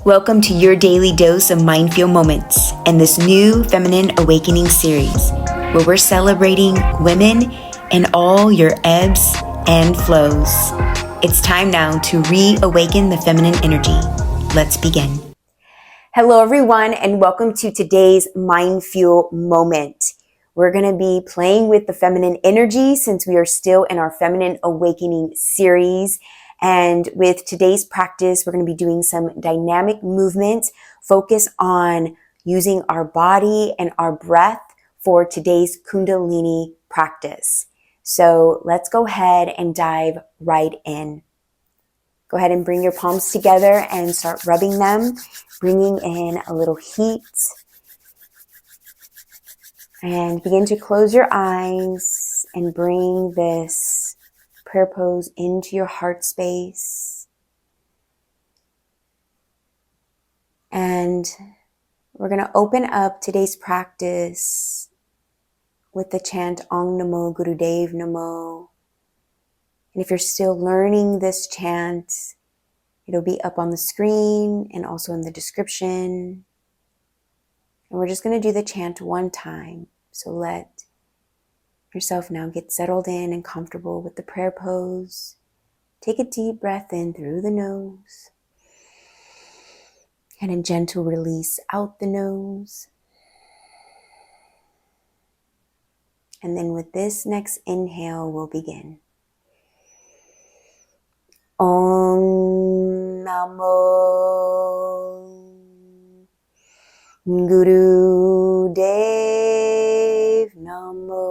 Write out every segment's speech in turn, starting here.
Welcome to your daily dose of MindFuel moments and this new Feminine Awakening series, where we're celebrating women and all your ebbs and flows. It's time now to reawaken the feminine energy. Let's begin. Hello, everyone, and welcome to today's MindFuel moment. We're going to be playing with the feminine energy since we are still in our Feminine Awakening series. And with today's practice, we're going to be doing some dynamic movements, focus on using our body and our breath for today's Kundalini practice. So let's go ahead and dive right in. Go ahead and bring your palms together and start rubbing them, bringing in a little heat. And begin to close your eyes and bring this prayer pose into your heart space. And we're going to open up today's practice with the chant Ong Namo Gurudev Namo. And if you're still learning this chant, it'll be up on the screen and also in the description. And we're just going to do the chant one time. So let yourself now get settled in and comfortable with the prayer pose. Take a deep breath in through the nose and a gentle release out the nose. And then with this next inhale, we'll begin. Om Namo Gurudev Namo.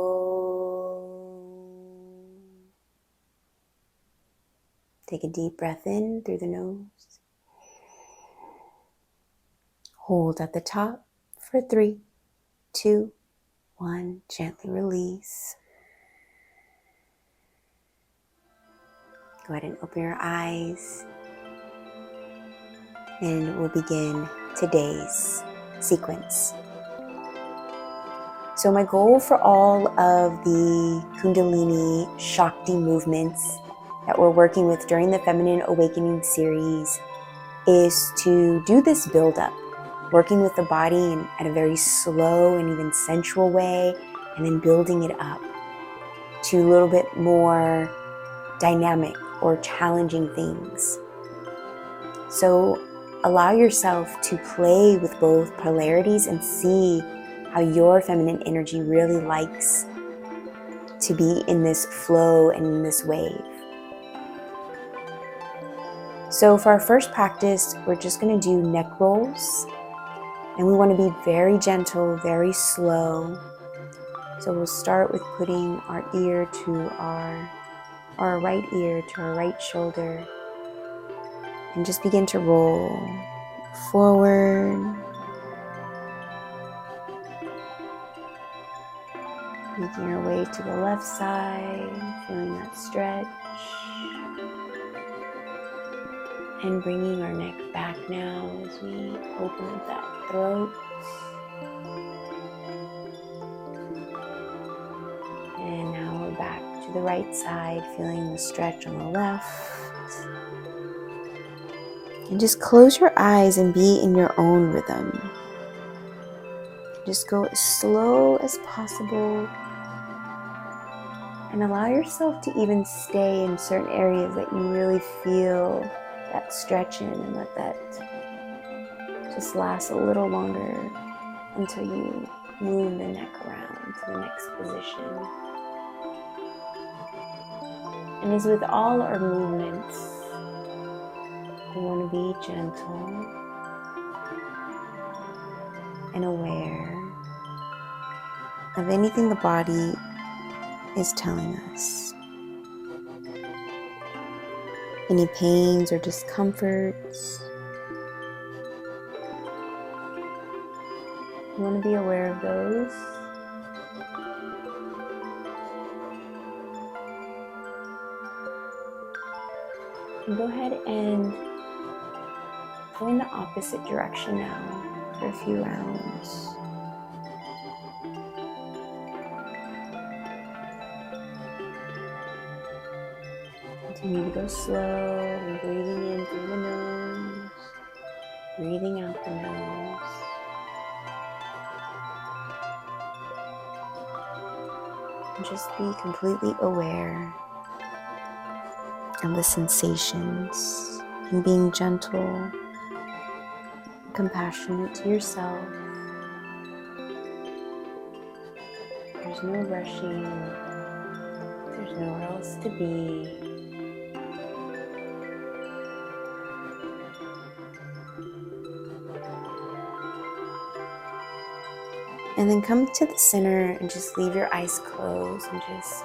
Take a deep breath in through the nose. Hold at the top for 3, 2, 1. Gently release. Go ahead and open your eyes. And we'll begin today's sequence. So my goal for all of the Kundalini shakti movements that we're working with during the Feminine Awakening series is to do this build-up, working with the body at a very slow and even sensual way, and then building it up to a little bit more dynamic or challenging things. So allow yourself to play with both polarities and see how your feminine energy really likes to be in this flow and in this wave. So for our first practice, we're just going to do neck rolls. And we want to be very gentle, very slow. So we'll start with putting our ear to our right ear to our right shoulder. And just begin to roll forward. Making our way to the left side, feeling that stretch. And bringing our neck back now as we open up that throat. And now we're back to the right side, feeling the stretch on the left. And just close your eyes and be in your own rhythm. Just go as slow as possible. And allow yourself to even stay in certain areas that you really feel that stretch in, and let that just last a little longer until you move the neck around to the next position. And as with all our movements, we want to be gentle and aware of anything the body is telling us. Any pains or discomforts. You want to be aware of those. And go ahead and go in the opposite direction now for a few rounds. Continue to go slow and breathing in through the nose breathing out the nose. And just be completely aware of the sensations and being gentle, compassionate to yourself. There's no rushing. There's nowhere else to be. And then come to the center and just leave your eyes closed and just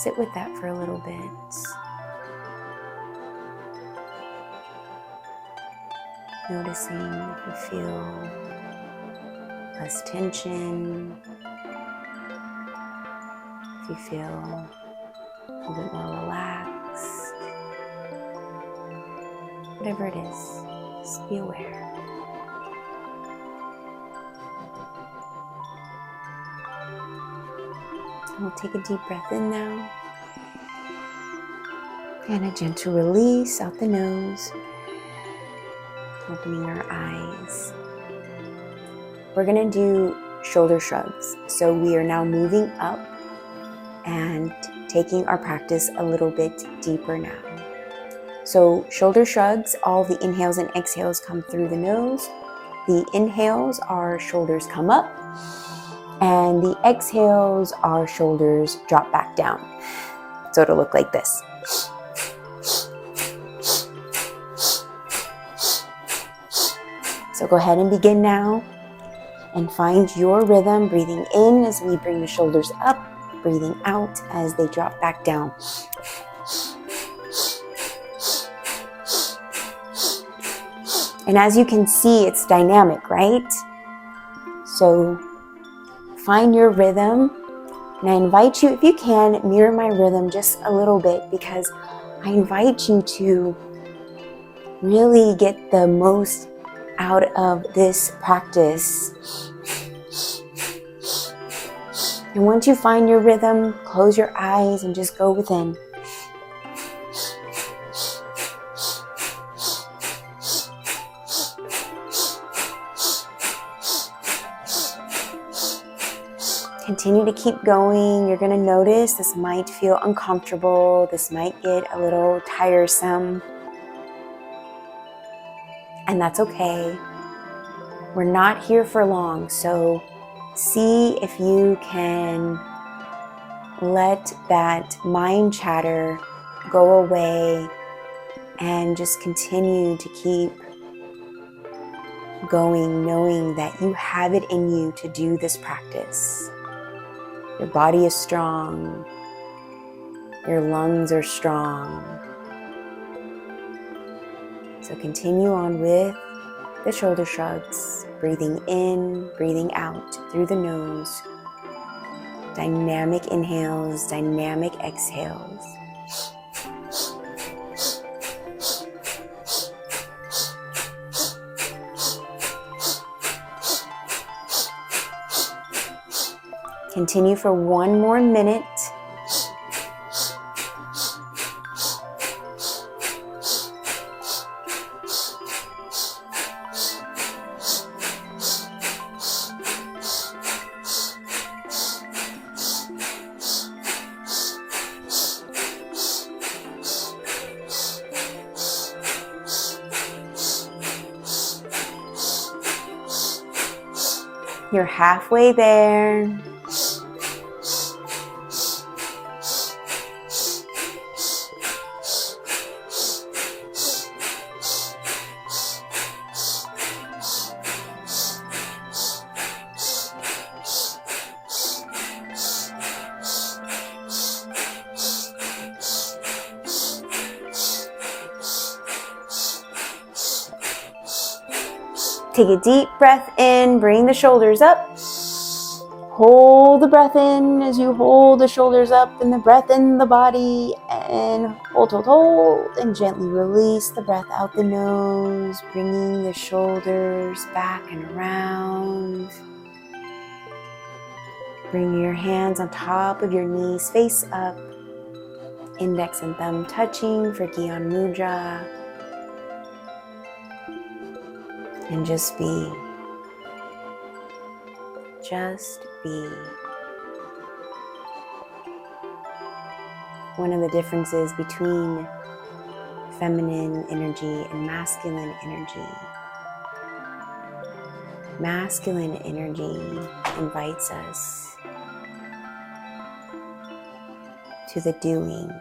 sit with that for a little bit. Noticing if you feel less tension, if you feel a little bit more relaxed, whatever it is, just be aware. We'll take a deep breath in now, and a gentle release out the nose, opening our eyes. We're going to do shoulder shrugs. So we are now moving up and taking our practice a little bit deeper now. So shoulder shrugs, all the inhales and exhales come through the nose. The inhales, our shoulders come up, and the exhales, our shoulders drop back down. So it'll look like this. So go ahead and begin now and find your rhythm, breathing in as we bring the shoulders up, breathing out as they drop back down. And as you can see, it's dynamic, right? So find your rhythm, and I invite you, if you can, mirror my rhythm just a little bit, because I invite you to really get the most out of this practice. And once you find your rhythm, close your eyes and just go within. Continue to keep going. You're going to notice this might feel uncomfortable. This might get a little tiresome. And that's okay. We're not here for long. So see if you can let that mind chatter go away and just continue to keep going, knowing that you have it in you to do this practice. Your body is strong. Your lungs are strong. So continue on with the shoulder shrugs, breathing in, breathing out through the nose. Dynamic inhales, dynamic exhales. Continue for one more minute. You're halfway there. Take a deep breath in, bring the shoulders up. Hold the breath in as you hold the shoulders up and the breath in the body. And hold, and gently release the breath out the nose, bringing the shoulders back and around. Bring your hands on top of your knees, face up. Index and thumb touching for Gyan Mudra. and just be. Just be. One of the differences between feminine energy and masculine energy. Masculine energy invites us to the doing,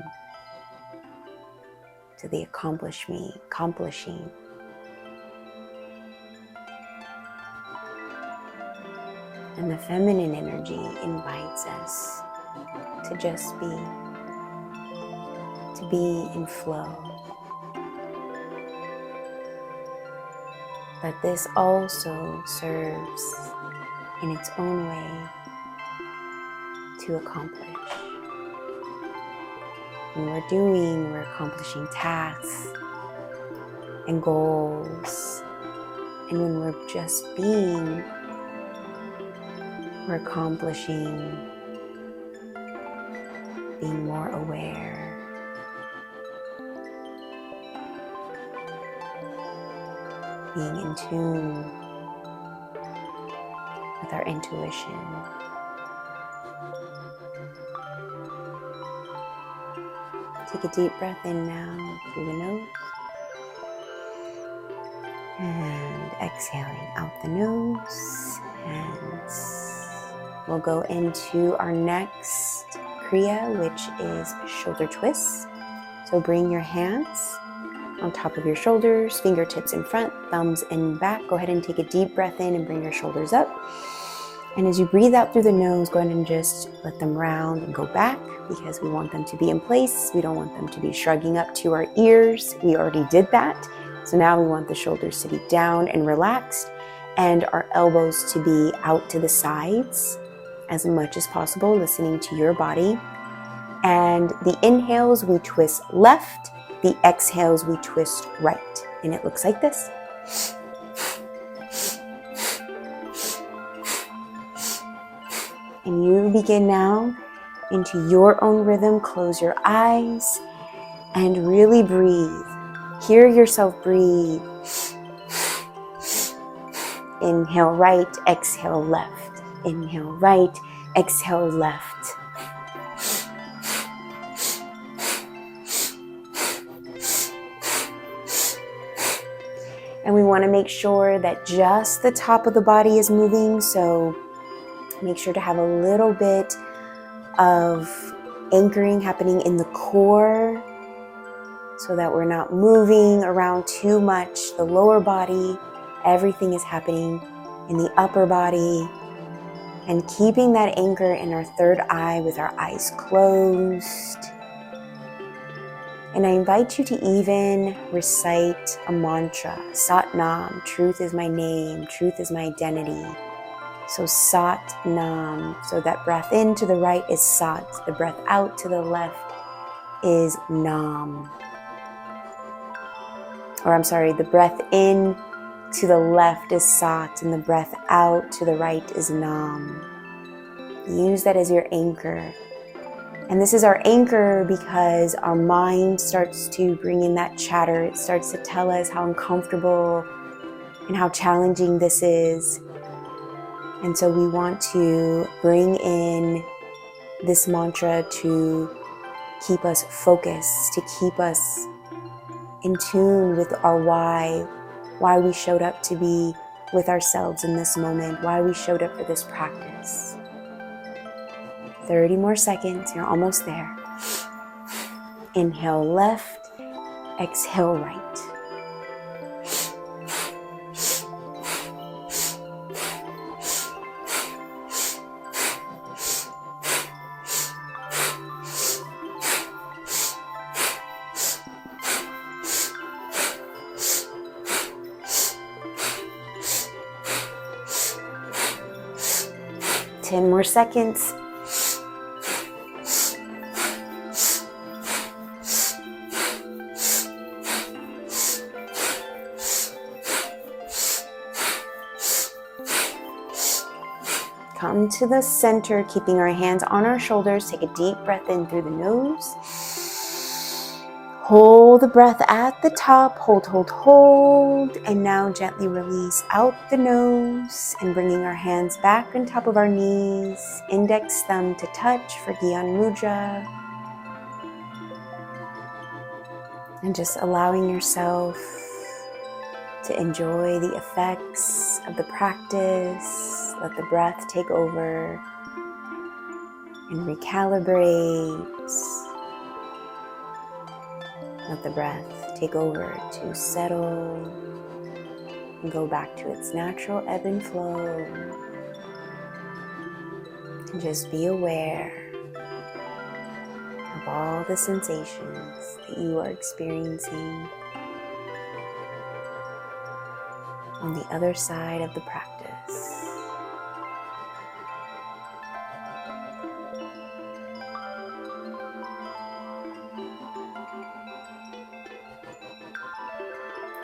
to the accomplishing. And the feminine energy invites us to just be, to be in flow. But this also serves in its own way to accomplish. When we're doing, we're accomplishing tasks and goals. And when we're just being, we're accomplishing being more aware. Being in tune with our intuition. Take a deep breath in now through the nose. And exhaling out the nose. And we'll go into our next Kriya, which is shoulder twists. So bring your hands on top of your shoulders, fingertips in front, thumbs in back. Go ahead and take a deep breath in and bring your shoulders up. And as you breathe out through the nose, go ahead and just let them round and go back because we want them to be in place. We don't want them to be shrugging up to our ears. We already did that. So now we want the shoulders to be down and relaxed and our elbows to be out to the sides as much as possible, listening to your body. And the inhales, we twist left. The exhales, we twist right. And it looks like this. And you begin now into your own rhythm. Close your eyes and really breathe. Hear yourself breathe. Inhale right, exhale left. Inhale right, exhale left. And we want to make sure that just the top of the body is moving. So make sure to have a little bit of anchoring happening in the core so that we're not moving around too much. The lower body, everything is happening in the upper body. And keeping that anchor in our third eye with our eyes closed. And I invite you to even recite a mantra, Sat Nam, truth is my name, truth is my identity. So Sat Nam, so that breath in to the right is Sat, the breath out to the left is Nam. Or I'm sorry, the breath in to the left is Sat and the breath out to the right is Nam. Use that as your anchor. And this is our anchor because our mind starts to bring in that chatter. It starts to tell us how uncomfortable and how challenging this is. And so we want to bring in this mantra to keep us focused, to keep us in tune with our why we showed up to be with ourselves in this moment, why we showed up for this practice. 30 more seconds, you're almost there. Inhale left, exhale right. Ten more seconds. Come to the center, keeping our hands on our shoulders. Take a deep breath in through the nose. Hold the breath at the top, hold, hold, hold, and now gently release out the nose and bringing our hands back on top of our knees, index thumb to touch for Gyan Mudra, and just allowing yourself to enjoy the effects of the practice. Let the breath take over and recalibrate. Let the breath take over to settle and go back to its natural ebb and flow. And just be aware of all the sensations that you are experiencing on the other side of the practice.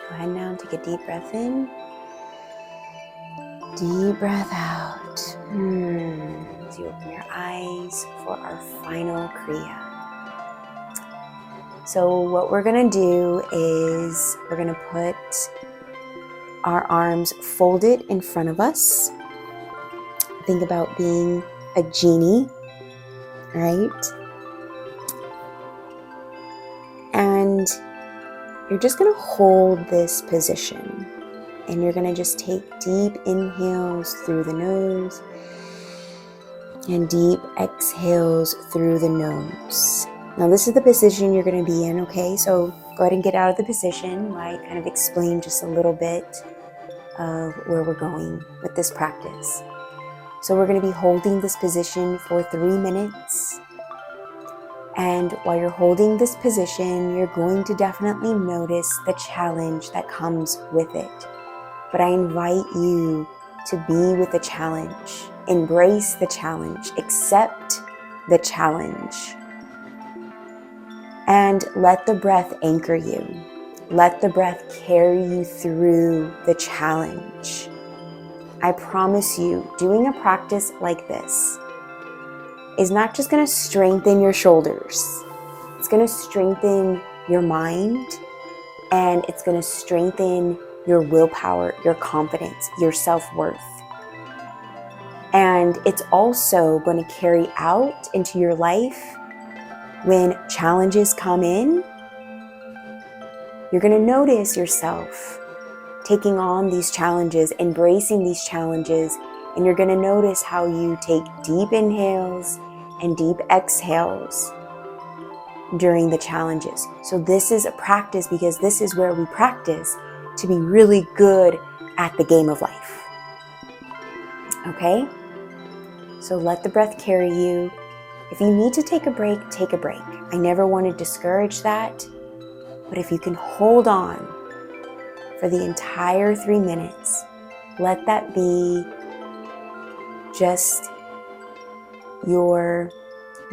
Go ahead now and take a deep breath in. Deep breath out. As you open your eyes for our final Kriya. So what we're going to do is we're going to put our arms folded in front of us. Think about being a genie, right? And you're just going to hold this position. And you're going to just take deep inhales through the nose and deep exhales through the nose. Now this is the position you're going to be in, okay? So go ahead and get out of the position while I kind of explain just a little bit of where we're going with this practice. So we're going to be holding this position for 3 minutes. And while you're holding this position, you're going to definitely notice the challenge that comes with it. But I invite you to be with the challenge, embrace the challenge, accept the challenge, and let the breath anchor you. Let the breath carry you through the challenge. I promise you, doing a practice like this is not just going to strengthen your shoulders. It's going to strengthen your mind, and it's going to strengthen your willpower, your confidence, your self-worth. And it's also going to carry out into your life when challenges come in. You're going to notice yourself taking on these challenges, embracing these challenges, and you're going to notice how you take deep inhales and deep exhales during the challenges. So this is a practice because this is where we practice to be really good at the game of life. Okay? So let the breath carry you. If you need to take a break, take a break. I never want to discourage that. But if you can hold on for the entire 3 minutes, let that be just your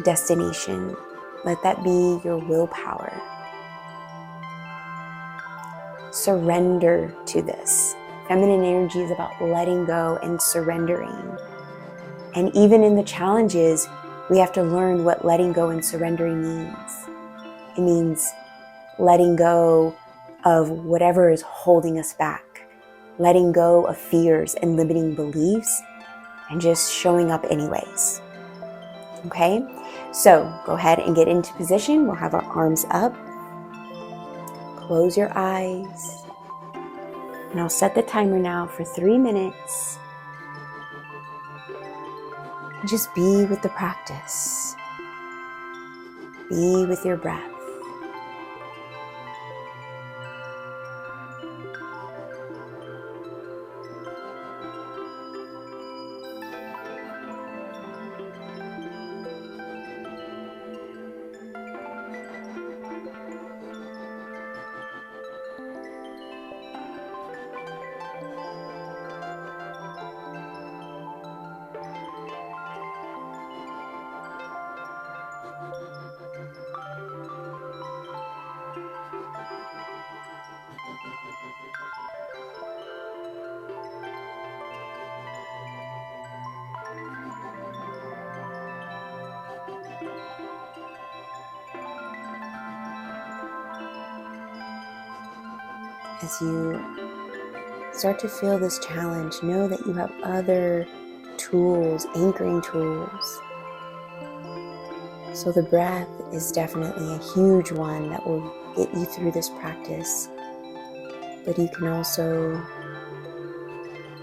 destination. Let that be your willpower. Surrender to this. Feminine energy is about letting go and surrendering. And even in the challenges, we have to learn what letting go and surrendering means. It means letting go of whatever is holding us back, letting go of fears and limiting beliefs, and just showing up anyways. Okay? So go ahead and get into position. We'll have our arms up. Close your eyes. And I'll set the timer now for 3 minutes. Just be with the practice. Be with your breath. As you start to feel this challenge, know that you have other tools, anchoring tools. So the breath is definitely a huge one that will get you through this practice. But you can also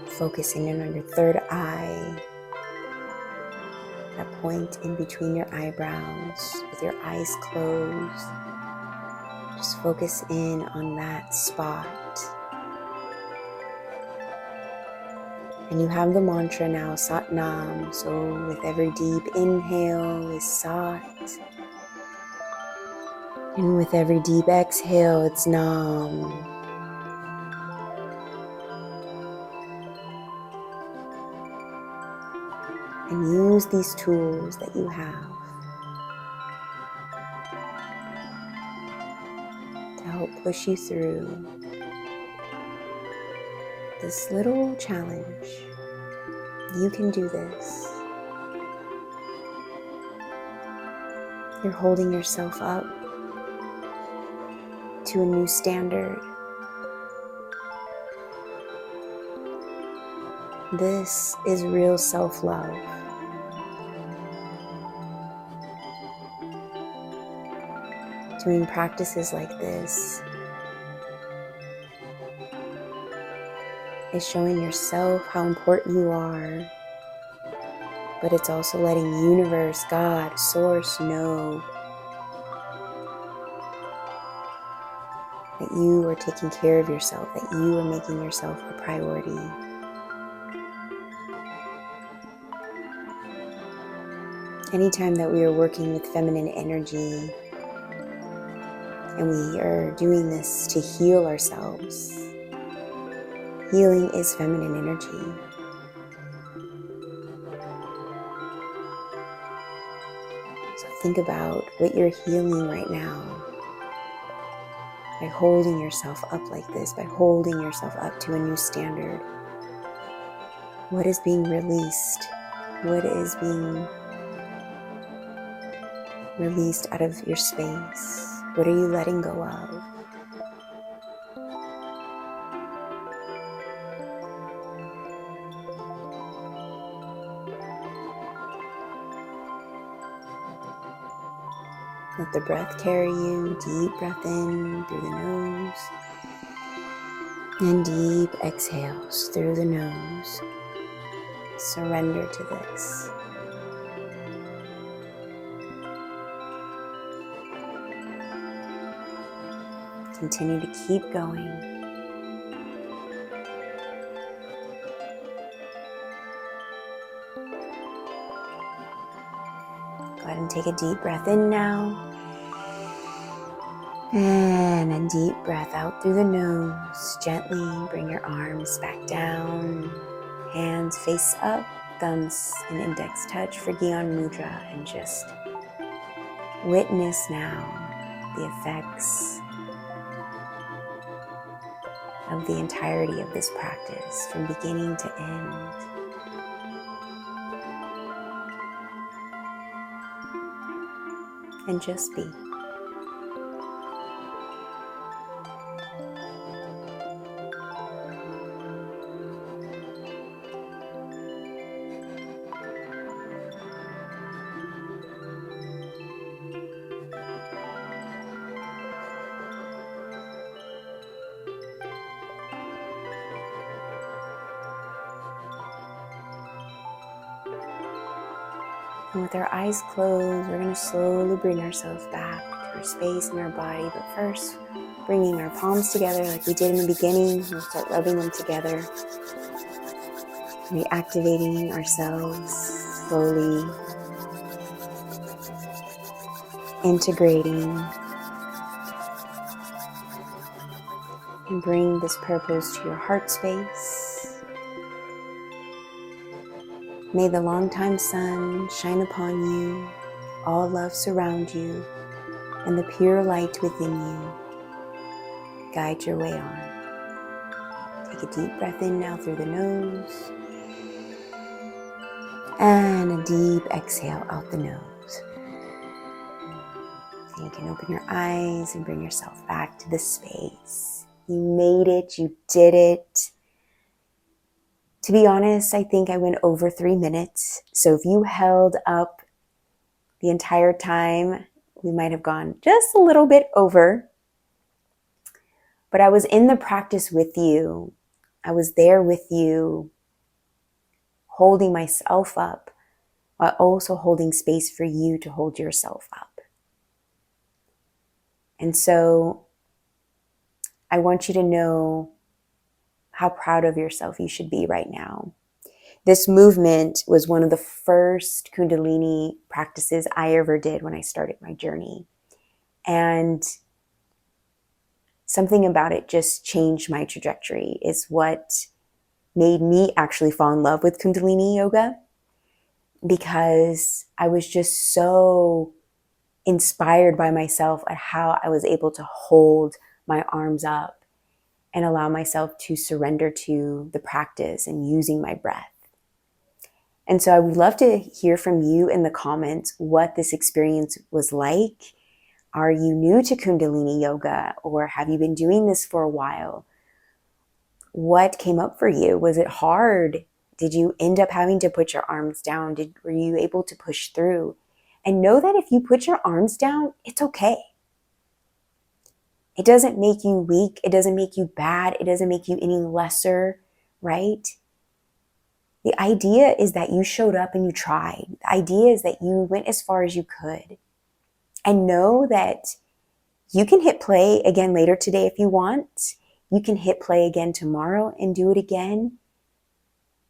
focus in on your third eye, that point in between your eyebrows with your eyes closed. Just focus in on that spot. And you have the mantra now, Sat Nam. So with every deep inhale is Sat. And with every deep exhale, it's Nam. And use these tools that you have to help push you through this little challenge. You can do this. You're holding yourself up to a new standard. This is real self-love. Doing practices like this is showing yourself how important you are, but it's also letting universe, God, source know that you are taking care of yourself, that you are making yourself a priority. Anytime that we are working with feminine energy and we are doing this to heal ourselves, healing is feminine energy. So think about what you're healing right now by holding yourself up like this, by holding yourself up to a new standard. What is being released? What is being released out of your space? What are you letting go of? Let the breath carry you. Deep breath in through the nose. And deep exhales through the nose. Surrender to this. Continue to keep going. Go ahead and take a deep breath in now. And a deep breath out through the nose. Gently bring your arms back down. Hands face up, thumbs and index touch for Gyan Mudra. And just witness now the effects of the entirety of this practice from beginning to end. And just be. And with our eyes closed, we're going to slowly bring ourselves back to our space in our body. But first, bringing our palms together like we did in the beginning. We'll start rubbing them together. Reactivating ourselves slowly. Integrating. And bring this purpose to your heart space. May the longtime sun shine upon you, all love surround you, and the pure light within you guide your way on. Take a deep breath in now through the nose, and a deep exhale out the nose. So you can open your eyes and bring yourself back to the space. You made it. You did it. To be honest, I think I went over 3 minutes. So if you held up the entire time, we might have gone just a little bit over. But I was in the practice with you. I was there with you, holding myself up, while also holding space for you to hold yourself up. And so I want you to know how proud of yourself you should be right now. This movement was one of the first Kundalini practices I ever did when I started my journey. And something about it just changed my trajectory. It's what made me actually fall in love with Kundalini yoga, because I was just so inspired by myself at how I was able to hold my arms up and allow myself to surrender to the practice and using my breath. And so I would love to hear from you in the comments what this experience was like. Are you new to Kundalini yoga, or have you been doing this for a while? What came up for you? Was it hard? Did you end up having to put your arms down? Were you able to push through? And know that if you put your arms down, it's okay. It doesn't make you weak. It doesn't make you bad. It doesn't make you any lesser, right? The idea is that you showed up and you tried. The idea is that you went as far as you could. And know that you can hit play again later today if you want. You can hit play again tomorrow and do it again.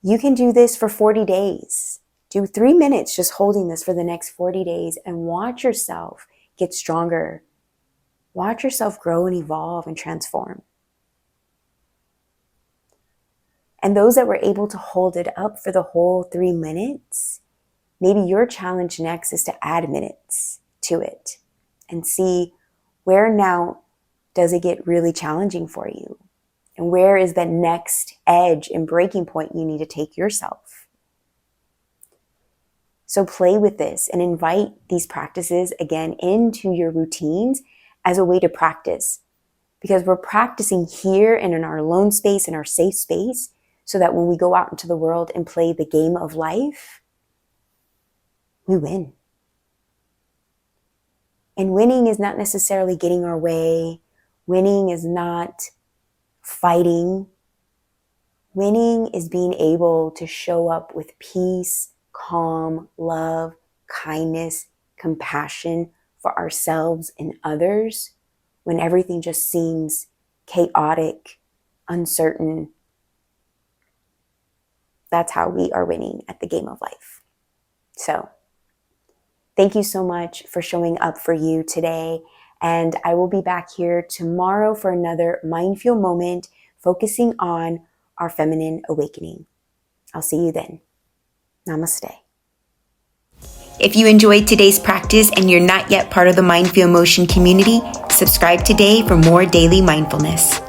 You can do this for 40 days. Do 3 minutes just holding this for the next 40 days and watch yourself get stronger. Watch yourself grow and evolve and transform. And those that were able to hold it up for the whole 3 minutes, maybe your challenge next is to add minutes to it and see where now does it get really challenging for you, and where is that next edge and breaking point you need to take yourself. So play with this and invite these practices again into your routines as a way to practice, because we're practicing here and in our alone space, in our safe space, so that when we go out into the world and play the game of life, we win. And winning is not necessarily getting our way. Winning is not fighting. Winning is being able to show up with peace, calm, love, kindness, compassion for ourselves and others when everything just seems chaotic, uncertain. That's how we are winning at the game of life. So, thank you so much for showing up for you today. And I will be back here tomorrow for another MindFuel moment, focusing on our feminine awakening. I'll see you then. Namaste. If you enjoyed today's practice and you're not yet part of the MindFuel Motion community, subscribe today for more daily mindfulness.